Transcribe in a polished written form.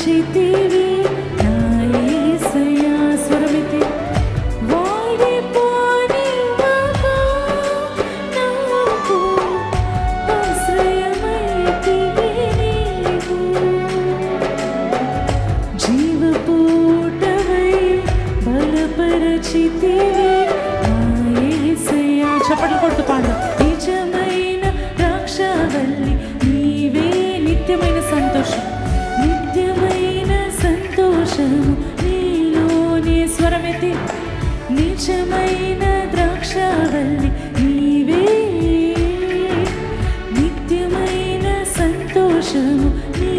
బలపరచితివి నా యేసయ్యా. స్వరమితి వాడిపోనివ్వగా నాకు ఆశ్రయమైతివి నీవు. జీవపూటవై బలపరచితివి నా యేసయ్యా. చప్పట్లు కొడుతూ పాడు. నిజమైన ద్రాక్షవల్లి నీవే, నిత్యమైన సంతోషం, నిత్యమైన సంతోషము నీలోనే. స్వరమెత్తి నిజమైన ద్రాక్షవల్లి నీవే, నిత్యమైన సంతోషము నీ